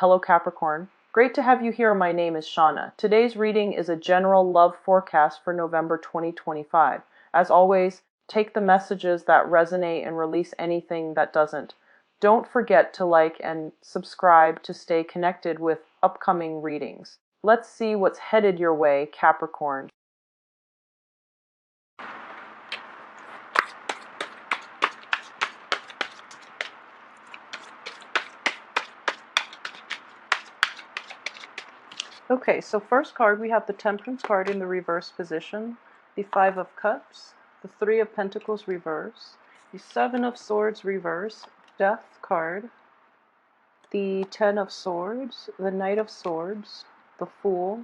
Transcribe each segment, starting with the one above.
Hello Capricorn. Great to have you here. My name is Shauna. Today's reading is a general love forecast for November 2025. As always, take the messages that resonate and release anything that doesn't. Don't forget to like and subscribe to stay connected with upcoming readings. Let's see what's headed your way, Capricorn. Okay, so first card, we have the Temperance card in the reverse position, the Five of Cups, the Three of Pentacles reverse, the Seven of Swords reverse, Death card, the Ten of Swords, the Knight of Swords, the Fool,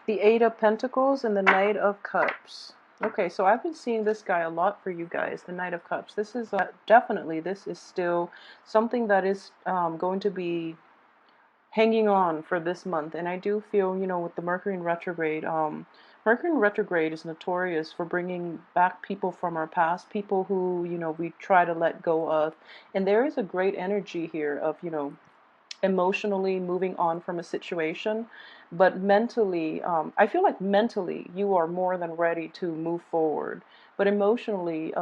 the Eight of Pentacles, and the Knight of Cups. Okay, so I've been seeing this guy a lot for you guys, the Knight of Cups. This is definitely, this is still something that is going to be hanging on for this month. And I do feel, with the Mercury in retrograde, Mercury in retrograde is notorious for bringing back people from our past, people who, we try to let go of. And there is a great energy here of, emotionally moving on from a situation, but mentally, I feel like mentally you are more than ready to move forward, but emotionally,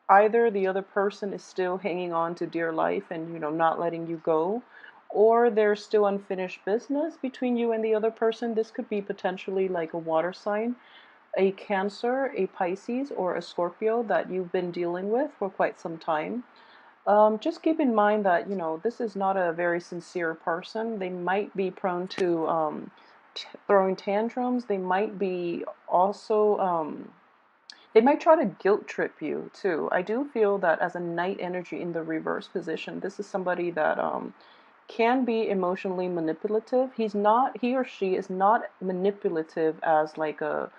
either the other person is still hanging on to dear life and not letting you go, or there's still unfinished business between you and the other person. This could be potentially like a water sign, a Cancer, a Pisces, or a Scorpio that you've been dealing with for quite some time. Just keep in mind that, this is not a very sincere person. They might be prone to throwing tantrums. They might be also, they might try to guilt trip you too. I do feel that as a Knight energy in the reverse position, this is somebody that can be emotionally manipulative. He or she is not manipulative as like a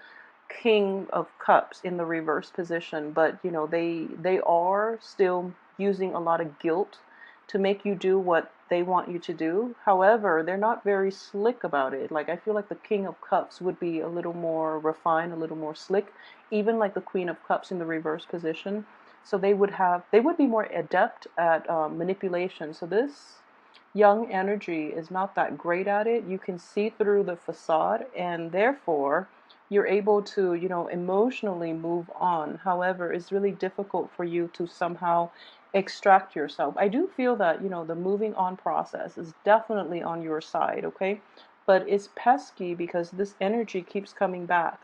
King of Cups in the reverse position, but they are still using a lot of guilt to make you do what they want you to do. However, they're not very slick about it. Like, I feel like the King of Cups would be a little more refined, a little more slick, even like the Queen of Cups in the reverse position. So they would be more adept at manipulation. So this young energy is not that great at it. You can see through the facade, and therefore you're able to, emotionally move on. However, it's really difficult for you to somehow extract yourself. I do feel that, the moving on process is definitely on your side, okay? But it's pesky because this energy keeps coming back.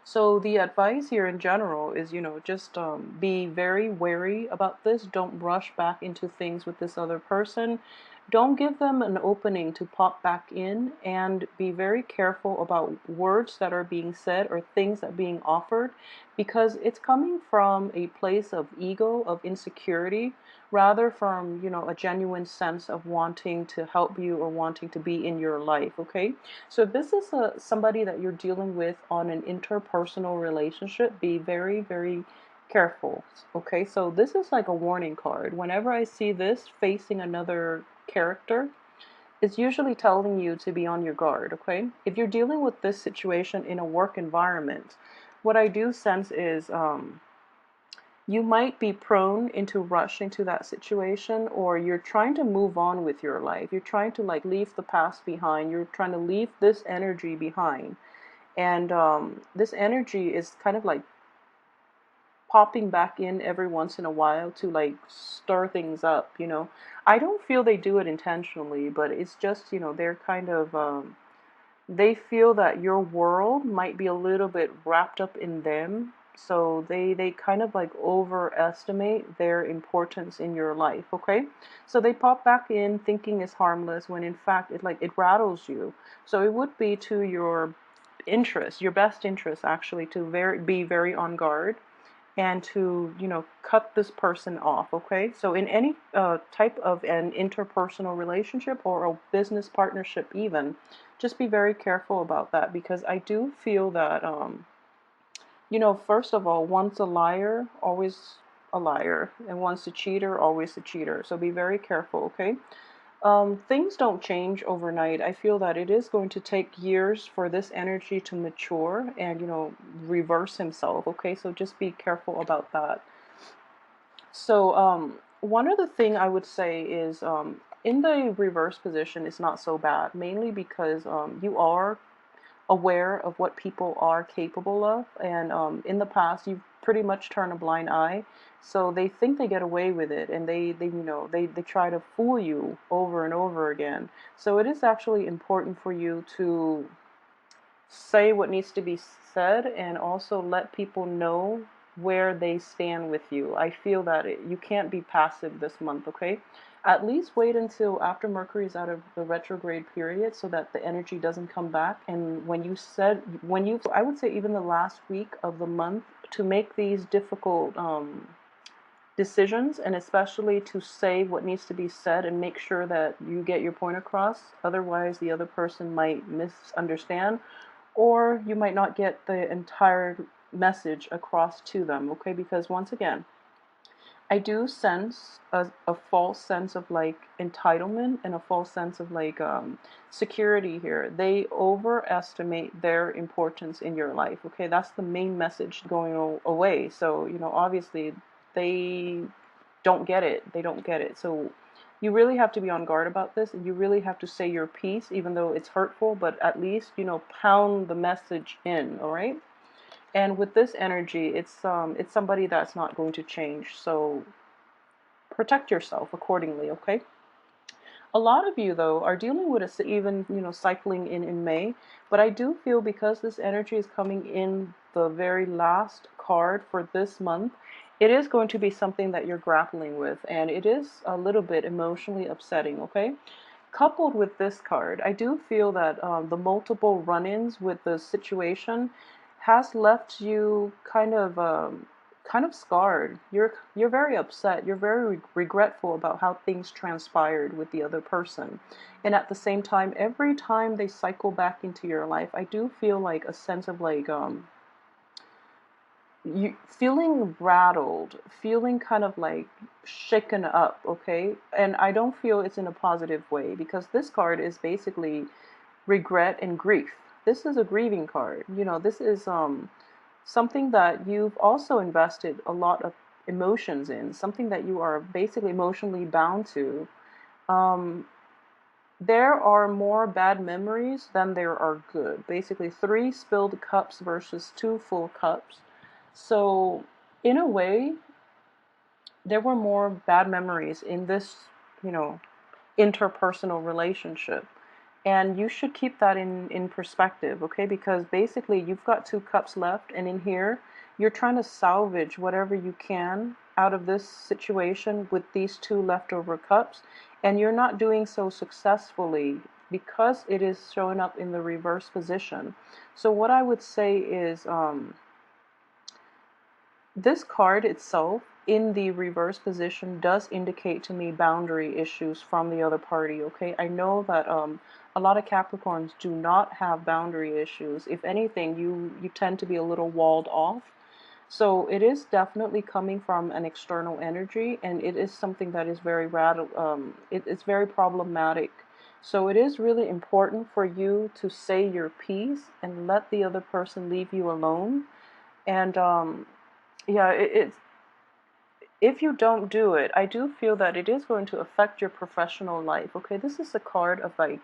So the advice here in general is, just be very wary about this. Don't rush back into things with this other person. Don't give them an opening to pop back in, and be very careful about words that are being said or things that are being offered, because it's coming from a place of ego, of insecurity, rather from, a genuine sense of wanting to help you or wanting to be in your life, okay? So if this is somebody that you're dealing with on an interpersonal relationship, be very, very careful, okay? So this is like a warning card. Whenever I see this facing another character, it's usually telling you to be on your guard, okay? If you're dealing with this situation in a work environment, what I do sense is you might be prone into rushing to that situation, or you're trying to move on with your life. You're trying to like leave the past behind. You're trying to leave this energy behind. And this energy is kind of like popping back in every once in a while to like stir things up, I don't feel they do it intentionally, but it's just, they're kind of, they feel that your world might be a little bit wrapped up in them. So they kind of like overestimate their importance in your life, okay? So they pop back in thinking it's harmless, when in fact it rattles you. So it would be to your interest, your best interest actually, to be very on guard, and to, cut this person off, okay? So in any type of an interpersonal relationship or a business partnership even, just be very careful about that, because I do feel that, first of all, once a liar, always a liar, and once a cheater, always a cheater. So be very careful, okay? Things don't change overnight. I feel that it is going to take years for this energy to mature and, reverse himself. Okay, so just be careful about that. So, one other thing I would say is, in the reverse position is not so bad, mainly because you are aware of what people are capable of, and in the past you've pretty much turned a blind eye, so they think they get away with it, and they try to fool you over and over again. So it is actually important for you to say what needs to be said and also let people know where they stand with you. I feel that you can't be passive this month, okay? At least wait until after Mercury is out of the retrograde period so that the energy doesn't come back. And I would say even the last week of the month to make these difficult decisions, and especially to say what needs to be said and make sure that you get your point across. Otherwise, the other person might misunderstand, or you might not get the entire message across to them, okay? Because once again, I do sense a false sense of like entitlement and a false sense of like security here. They overestimate their importance in your life, okay? That's the main message going away. So, obviously they don't get it. They don't get it. So you really have to be on guard about this, and you really have to say your piece, even though it's hurtful, but at least, pound the message in, all right? And with this energy, it's somebody that's not going to change. So protect yourself accordingly, okay? A lot of you, though, are dealing with it even, cycling in May. But I do feel because this energy is coming in the very last card for this month, it is going to be something that you're grappling with. And it is a little bit emotionally upsetting, okay? Coupled with this card, I do feel that the multiple run-ins with the situation has left you kind of scarred. You're very upset. You're very regretful about how things transpired with the other person. And at the same time, every time they cycle back into your life, I do feel like a sense of like you feeling rattled, feeling kind of like shaken up, okay? And I don't feel it's in a positive way because this card is basically regret and grief. This is a grieving card. This is something that you've also invested a lot of emotions in, something that you are basically emotionally bound to. Um, there are more bad memories than there are good. Basically, 3 spilled cups versus 2 full cups. So, in a way, there were more bad memories in this, you know, interpersonal relationship. And you should keep that in perspective, okay? Because basically, you've got 2 cups left, and in here, you're trying to salvage whatever you can out of this situation with these 2 leftover cups, and you're not doing so successfully because it is showing up in the reverse position. So, what I would say is, this card itself in the reverse position does indicate to me boundary issues from the other party, okay? I know that a lot of Capricorns do not have boundary issues. If anything, you tend to be a little walled off. So it is definitely coming from an external energy, and it is something that is very it's very problematic. So it is really important for you to say your piece and let the other person leave you alone. And yeah, if you don't do it, I do feel that it is going to affect your professional life. Okay, this is a card of like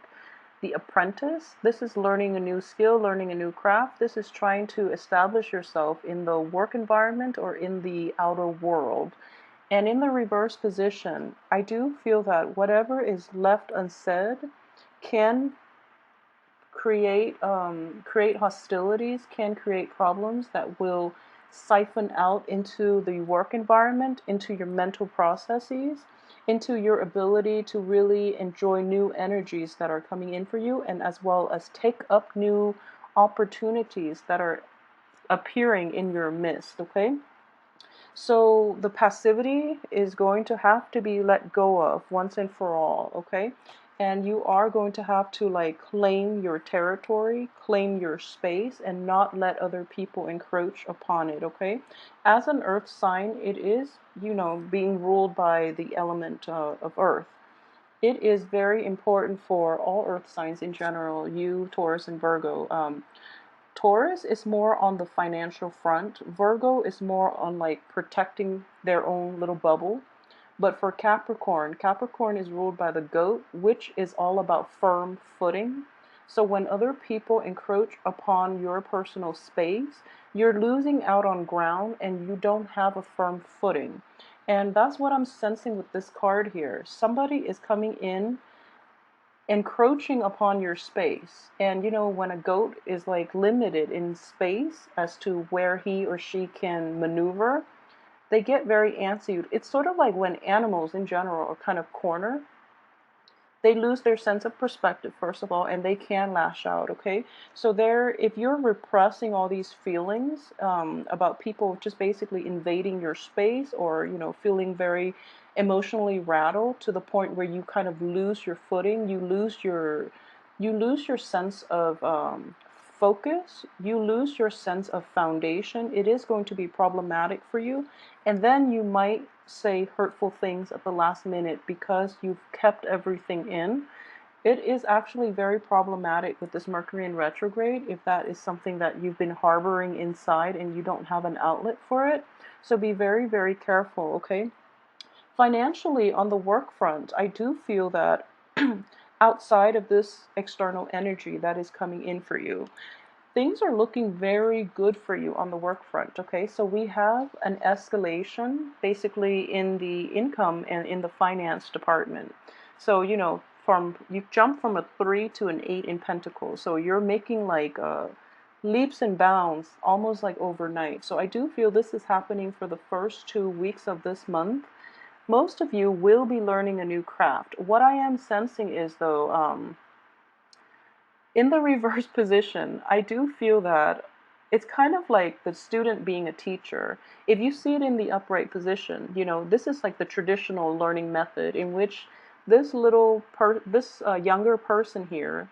the apprentice. This is learning a new skill, learning a new craft. This is trying to establish yourself in the work environment or in the outer world. And in the reverse position, I do feel that whatever is left unsaid can create hostilities, can create problems that will siphon out into the work environment, into your mental processes, into your ability to really enjoy new energies that are coming in for you, and as well as take up new opportunities that are appearing in your midst, okay? So the passivity is going to have to be let go of once and for all, okay? And you are going to have to like claim your territory, claim your space, and not let other people encroach upon it, okay? As an earth sign, it is, being ruled by the element of earth. It is very important for all earth signs in general, you, Taurus, and Virgo. Taurus is more on the financial front. Virgo is more on like protecting their own little bubble. But for Capricorn, Capricorn is ruled by the goat, which is all about firm footing. So when other people encroach upon your personal space, you're losing out on ground and you don't have a firm footing. And that's what I'm sensing with this card here. Somebody is coming in, encroaching upon your space. And you know, when a goat is like limited in space as to where he or she can maneuver, they get very antsy. It's sort of like when animals in general are kind of cornered, they lose their sense of perspective, first of all, and they can lash out. Okay, so there, if you're repressing all these feelings about people just basically invading your space, or you know, feeling very emotionally rattled to the point where you kind of lose your footing, you lose your sense of focus, you lose your sense of foundation, it is going to be problematic for you. And then you might say hurtful things at the last minute because you've kept everything in. It is actually very problematic with this Mercury in retrograde if that is something that you've been harboring inside and you don't have an outlet for it. So be very, very careful, okay? Financially, on the work front, I do feel that outside of this external energy that is coming in for you, things are looking very good for you on the work front. Okay, so we have an escalation basically in the income and in the finance department. So you know, from you jump from a 3 to an 8 in Pentacles, so you're making like leaps and bounds almost like overnight. So I do feel this is happening for the first 2 weeks of this month. Most of you will be learning a new craft. What I am sensing is, though, in the reverse position, I do feel that it's kind of like the student being a teacher. If you see it in the upright position, you know, this is like the traditional learning method in which this younger person here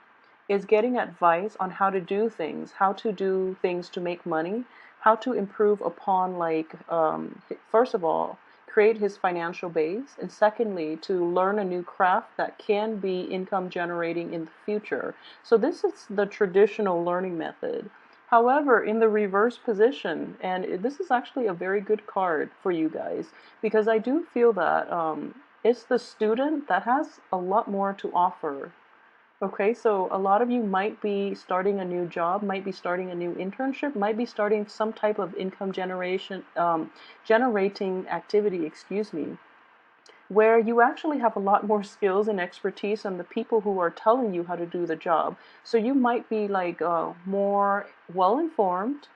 is getting advice on how to do things to make money, how to improve upon, like, first of all, create his financial base, and secondly, to learn a new craft that can be income generating in the future. So this is the traditional learning method. However, in the reverse position, and this is actually a very good card for you guys, because I do feel that it's the student that has a lot more to offer. Okay, so a lot of you might be starting a new job, might be starting a new internship, might be starting some type of income generating activity, excuse me, where you actually have a lot more skills and expertise than the people who are telling you how to do the job. So you might be like more well-informed,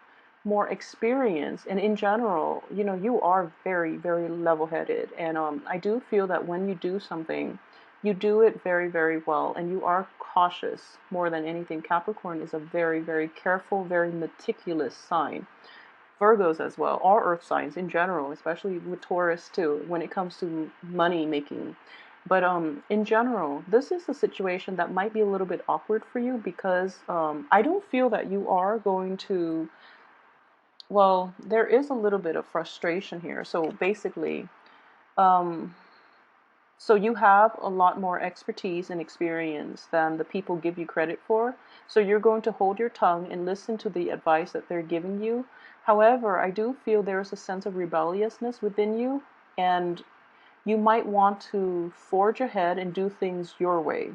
more experienced, and in general, you know, you are very, very level-headed. And I do feel that when you do something, you do it very, very well, and you are cautious more than anything. Capricorn is a very, very careful, very meticulous sign. Virgos as well, all earth signs in general, especially with Taurus too, when it comes to money making. But in general, this is a situation that might be a little bit awkward for you because I don't feel that you are going to, well, there is a little bit of frustration here. So basically, um, so you have a lot more expertise and experience than the people give you credit for. So you're going to hold your tongue and listen to the advice that they're giving you. However, I do feel there's a sense of rebelliousness within you, and you might want to forge ahead and do things your way.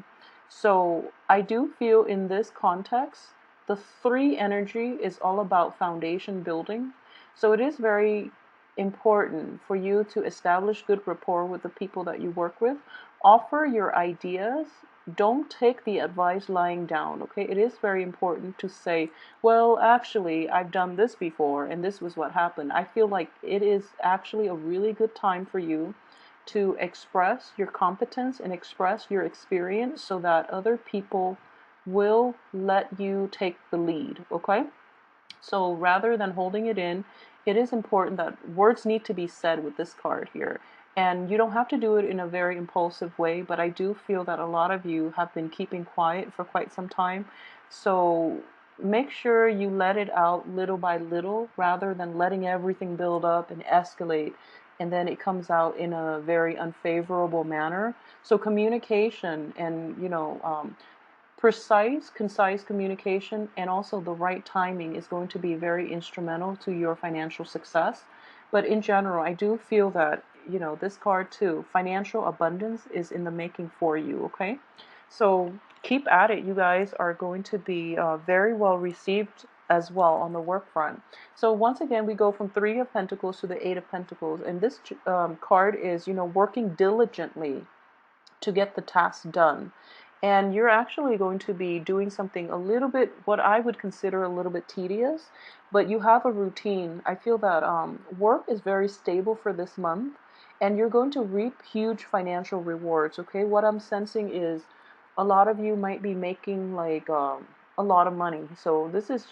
So I do feel in this context, the 3 energy is all about foundation building. So it is very important for you to establish good rapport with the people that you work with. Offer your ideas. Don't take the advice lying down, okay? It is very important to say, well, actually, I've done this before and this was what happened. I feel like it is actually a really good time for you to express your competence and express your experience so that other people will let you take the lead, okay? So rather than holding it in, it is important that words need to be said with this card here. And you don't have to do it in a very impulsive way, but I do feel that a lot of you have been keeping quiet for quite some time. So make sure you let it out little by little rather than letting everything build up and escalate and then it comes out in a very unfavorable manner. So communication and, precise, concise communication and also the right timing is going to be very instrumental to your financial success. But in general, I do feel that, this card too, financial abundance is in the making for you, okay? So keep at it. You guys are going to be very well received as well on the work front. So once again, we go from Three of Pentacles to the Eight of Pentacles. And this card is, working diligently to get the task done. And you're actually going to be doing something a little bit, what I would consider a little bit tedious, but you have a routine. I feel that work is very stable for this month, and you're going to reap huge financial rewards, okay? What I'm sensing is a lot of you might be making like a lot of money. So this is,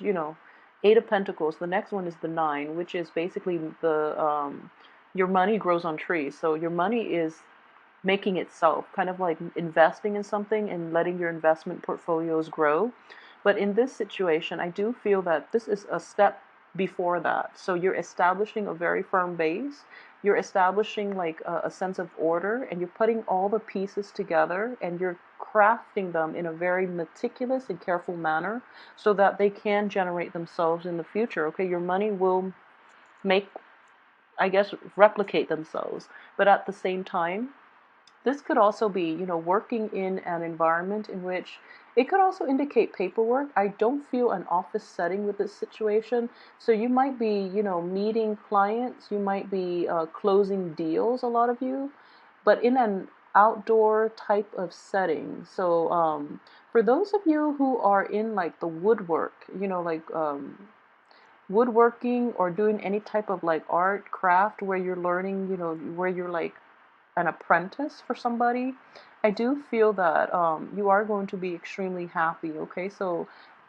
Eight of Pentacles. The next one is the Nine, which is basically the your money grows on trees. So your money is making itself, kind of like investing in something and letting your investment portfolios grow. But in this situation, I do feel that this is a step before that. So you're establishing a very firm base. You're establishing like a sense of order, and you're putting all the pieces together, and you're crafting them in a very meticulous and careful manner so that they can generate themselves in the future. Okay, your money will make, I guess, replicate themselves. But at the same time, this could also be, working in an environment in which it could also indicate paperwork. I don't feel an office setting with this situation. So you might be, meeting clients. You might be closing deals, a lot of you, but in an outdoor type of setting. So for those of you who are in like the woodwork, like woodworking or doing any type of like art, craft, where you're learning, where you're like an apprentice for somebody, I do feel that you are going to be extremely happy, okay? So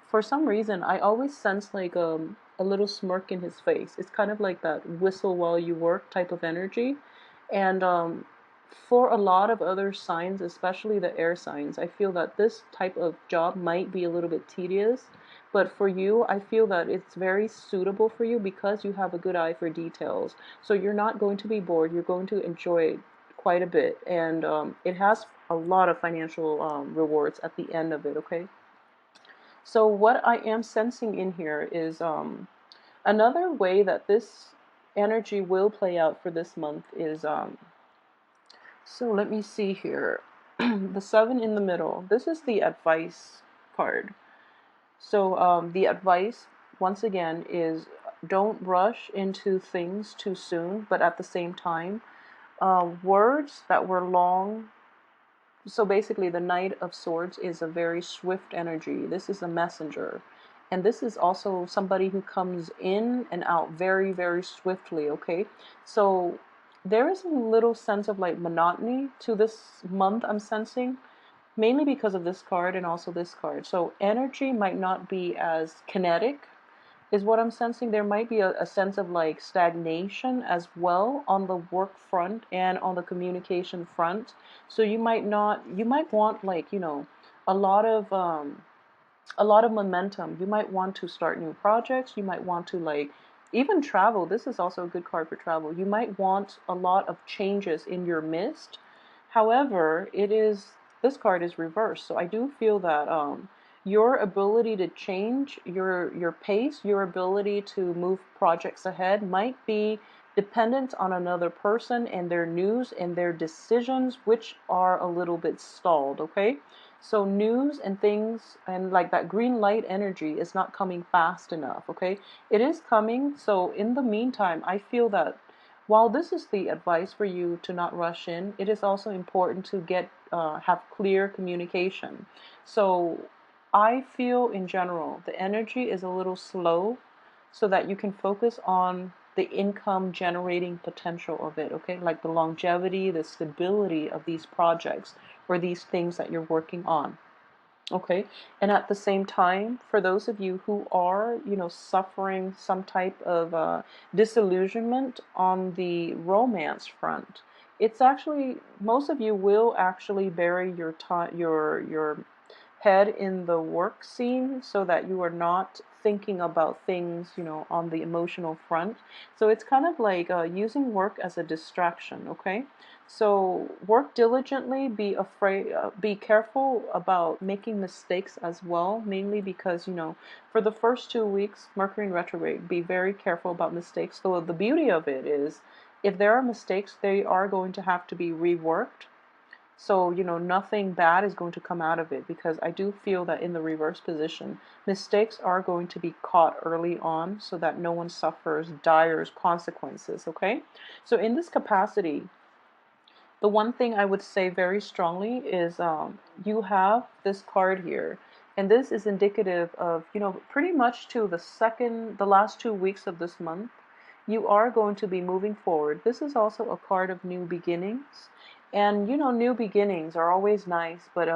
for some reason, I always sense like a little smirk in his face. It's kind of like that whistle while you work type of energy. And for a lot of other signs, especially the air signs, I feel that this type of job might be a little bit tedious. But for you, I feel that it's very suitable for you because you have a good eye for details. So you're not going to be bored. You're going to enjoy it quite a bit, and it has a lot of financial rewards at the end of it, okay? So what I am sensing in here is another way that this energy will play out for this month is, so let me see here, the Seven in the middle. This is the advice card. So the advice, once again, is don't rush into things too soon, but at the same time, words that were long. So basically, the Knight of Swords is a very swift energy. This is a messenger. And this is also somebody who comes in and out very, very swiftly, okay? So there is a little sense of like monotony to this month, I'm sensing, mainly because of this card and also this card. So energy might not be as kinetic, is what I'm sensing. There might be a sense of like stagnation as well on the work front and on the communication front. So you might not, you might want like, a lot of a lot of momentum. You might want to start new projects. You might want to like even travel. This is also a good card for travel. You might want a lot of changes in your midst. However, this card is reversed. So I do feel that your ability to change your pace, your ability to move projects ahead might be dependent on another person and their news and their decisions, which are a little bit stalled, okay? So news and things and like that green light energy is not coming fast enough, okay? It is coming. So in the meantime, I feel that while this is the advice for you to not rush in, it is also important to have clear communication. So I feel in general the energy is a little slow so that you can focus on the income generating potential of it, okay? Like the longevity, the stability of these projects or these things that you're working on. Okay, and at the same time, for those of you who are, suffering some type of disillusionment on the romance front, it's actually, most of you will actually bury your time, your head in the work scene so that you are not thinking about things, on the emotional front. So it's kind of like using work as a distraction, okay? So work diligently, be careful about making mistakes as well, mainly because, for the first 2 weeks, Mercury in retrograde, be very careful about mistakes. So the beauty of it is, if there are mistakes, they are going to have to be reworked. So, nothing bad is going to come out of it, because I do feel that in the reverse position, mistakes are going to be caught early on so that no one suffers dire consequences, okay? So in this capacity, the one thing I would say very strongly is you have this card here, and this is indicative of, pretty much to the last 2 weeks of this month, you are going to be moving forward. This is also a card of new beginnings. And, new beginnings are always nice, but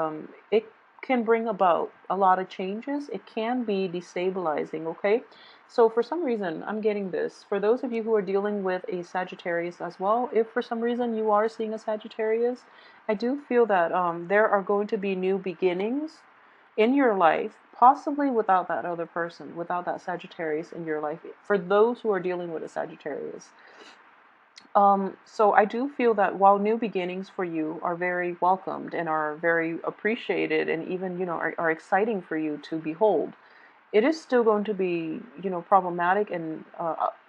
it can bring about a lot of changes. It can be destabilizing, okay? So for some reason, I'm getting this. For those of you who are dealing with a Sagittarius as well, if for some reason you are seeing a Sagittarius, I do feel that there are going to be new beginnings in your life, possibly without that other person, without that Sagittarius in your life, for those who are dealing with a Sagittarius. So I do feel that while new beginnings for you are very welcomed and are very appreciated, and even, are exciting for you to behold, it is still going to be, problematic and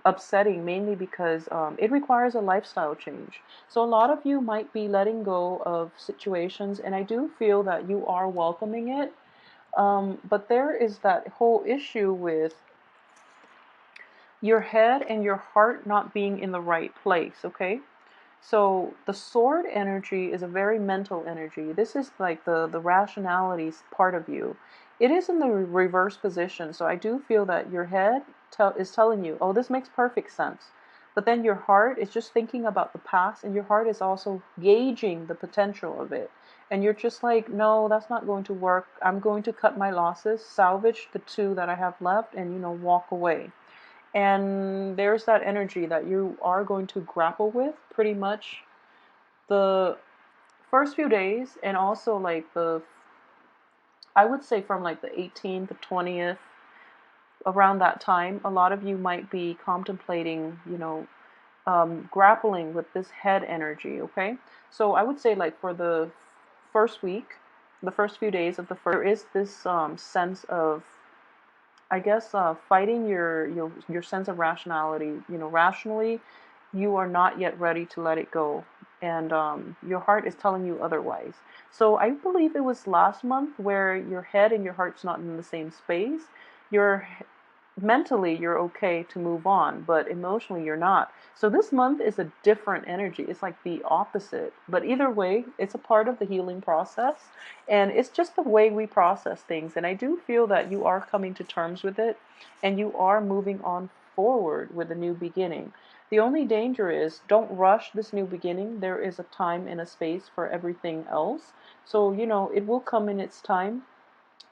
upsetting, mainly because it requires a lifestyle change. So a lot of you might be letting go of situations, and I do feel that you are welcoming it. But there is that whole issue with your head and your heart not being in the right place, okay? So the sword energy is a very mental energy. This is like the rationality part of you. It is in the reverse position. So I do feel that your head is telling you, oh, this makes perfect sense. But then your heart is just thinking about the past, and your heart is also gauging the potential of it. And you're just like, no, that's not going to work. I'm going to cut my losses, salvage the two that I have left, and, walk away. And there's that energy that you are going to grapple with pretty much the first few days, and also like I would say from like the 18th to 20th, around that time, a lot of you might be contemplating, grappling with this head energy, okay? So I would say, like, for the first week, the first few days of the first, there is this sense of, I guess, fighting your sense of rationality. Rationally, you are not yet ready to let it go, and your heart is telling you otherwise. So I believe it was last month where your head and your heart's not in the same space. Your mentally you're okay to move on, but emotionally you're not. So this month is a different energy. It's like the opposite. But either way, it's a part of the healing process, and it's just the way we process things. And I do feel that you are coming to terms with it, and you are moving on forward with a new beginning. The only danger is, don't rush this new beginning. There is a time and a space for everything else. So, it will come in its time.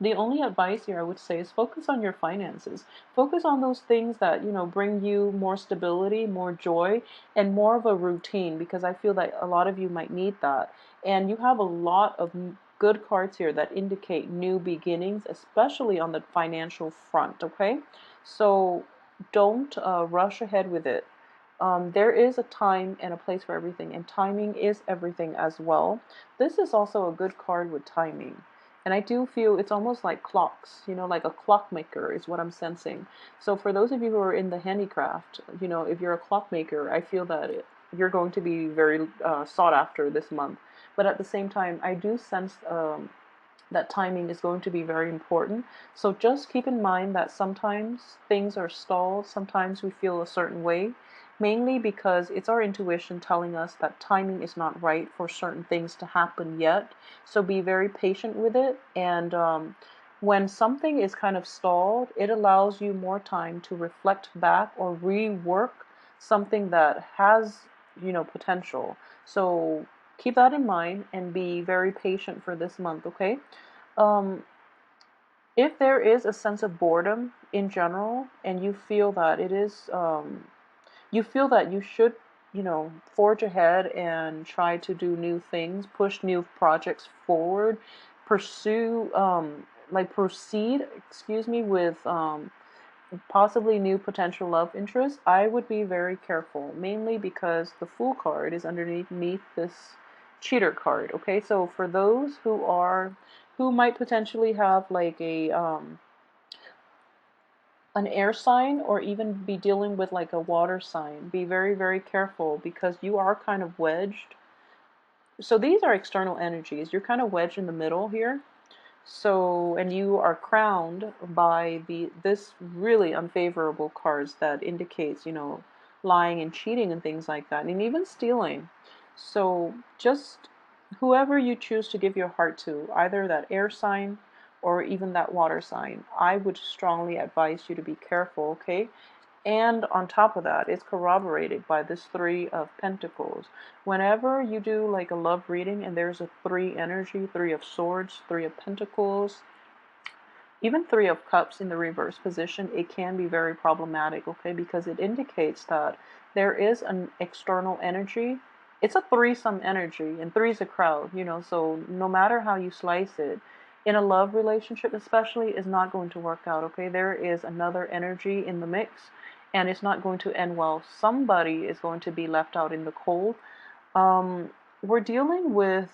The only advice here I would say is focus on your finances. Focus on those things that, bring you more stability, more joy, and more of a routine, because I feel that a lot of you might need that. And you have a lot of good cards here that indicate new beginnings, especially on the financial front, okay? So don't rush ahead with it. There is a time and a place for everything, and timing is everything as well. This is also a good card with timing. And I do feel it's almost like clocks, like a clockmaker is what I'm sensing. So for those of you who are in the handicraft, if you're a clockmaker, I feel that you're going to be very sought after this month. But at the same time, I do sense that timing is going to be very important. So just keep in mind that sometimes things are stalled, sometimes we feel a certain way, mainly because it's our intuition telling us that timing is not right for certain things to happen yet. So be very patient with it. And when something is kind of stalled, it allows you more time to reflect back or rework something that has, potential. So keep that in mind and be very patient for this month, okay? Um, if there is a sense of boredom in general, and you feel that you feel that you should, forge ahead and try to do new things, push new projects forward, pursue, proceed, excuse me, with possibly new potential love interest, I would be very careful, mainly because the Fool card is underneath this cheater card. Okay, so for those who might potentially have like a an air sign, or even be dealing with like a water sign, be very, very careful, because you are kind of wedged. So these are external energies. You're kind of wedged in the middle here. So, and you are crowned by this really unfavorable cards that indicates, lying and cheating and things like that, and even stealing. So just whoever you choose to give your heart to, either that air sign or even that water sign, I would strongly advise you to be careful, okay? And on top of that, it's corroborated by this Three of Pentacles. Whenever you do like a love reading and there's a three energy, Three of Swords, Three of Pentacles, even Three of Cups in the reverse position, it can be very problematic, okay? Because it indicates that there is an external energy. It's a threesome energy, and three's a crowd, so no matter how you slice it, in a love relationship especially, is not going to work out, okay? There is another energy in the mix, and it's not going to end well. Somebody is going to be left out in the cold. We're dealing with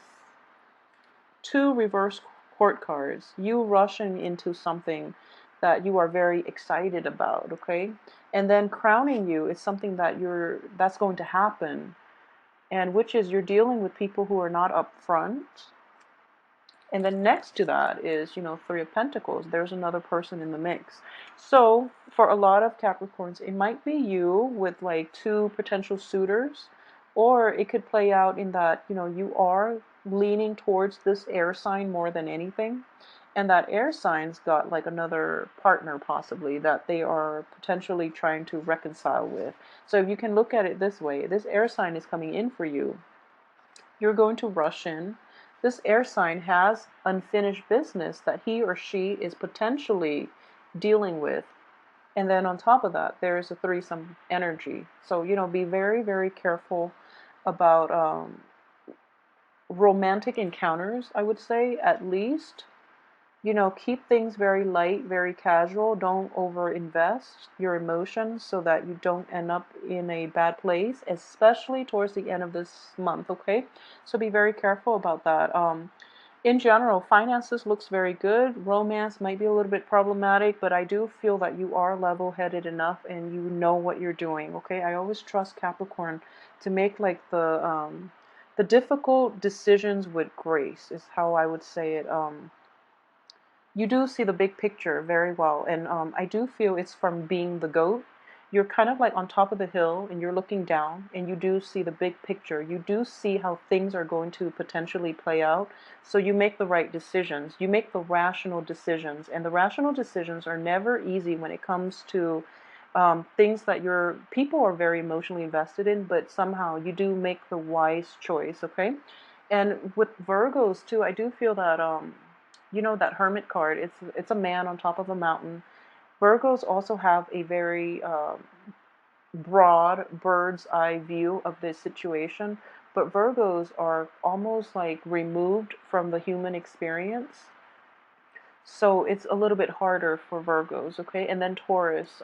two reverse court cards. You rushing into something that you are very excited about, okay? And then crowning you is something that's going to happen, and which is you're dealing with people who are not upfront. And then next to that is, Three of Pentacles. There's another person in the mix. So for a lot of Capricorns, it might be you with like two potential suitors, or it could play out in that, you are leaning towards this air sign more than anything. And that air sign's got like another partner possibly that they are potentially trying to reconcile with. So you can look at it this way. This air sign is coming in for you. You're going to rush in. This air sign has unfinished business that he or she is potentially dealing with. And then on top of that, there is a threesome energy. So, be very, very careful about romantic encounters, I would say, at least. Keep things very light, very casual. Don't overinvest your emotions so that you don't end up in a bad place, especially towards the end of this month, okay? So be very careful about that. In general, finances looks very good. Romance might be a little bit problematic, but I do feel that you are level-headed enough and you know what you're doing, okay? I always trust Capricorn to make like the difficult decisions with grace, is how I would say it. You do see the big picture very well, and I do feel it's from being the goat. You're kind of like on top of the hill and you're looking down, and you do see the big picture. You do see how things are going to potentially play out, so you make the right decisions. You make the rational decisions, and the rational decisions are never easy when it comes to things that your people are very emotionally invested in, but somehow you do make the wise choice, okay? And with Virgos too, I do feel that that Hermit card, it's a man on top of a mountain. Virgos also have a very broad bird's eye view of this situation, but Virgos are almost like removed from the human experience. So it's a little bit harder for Virgos, okay? And then Taurus,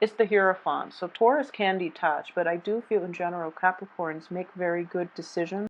it's the Hierophant. So Taurus can detach, but I do feel in general Capricorns make very good decisions.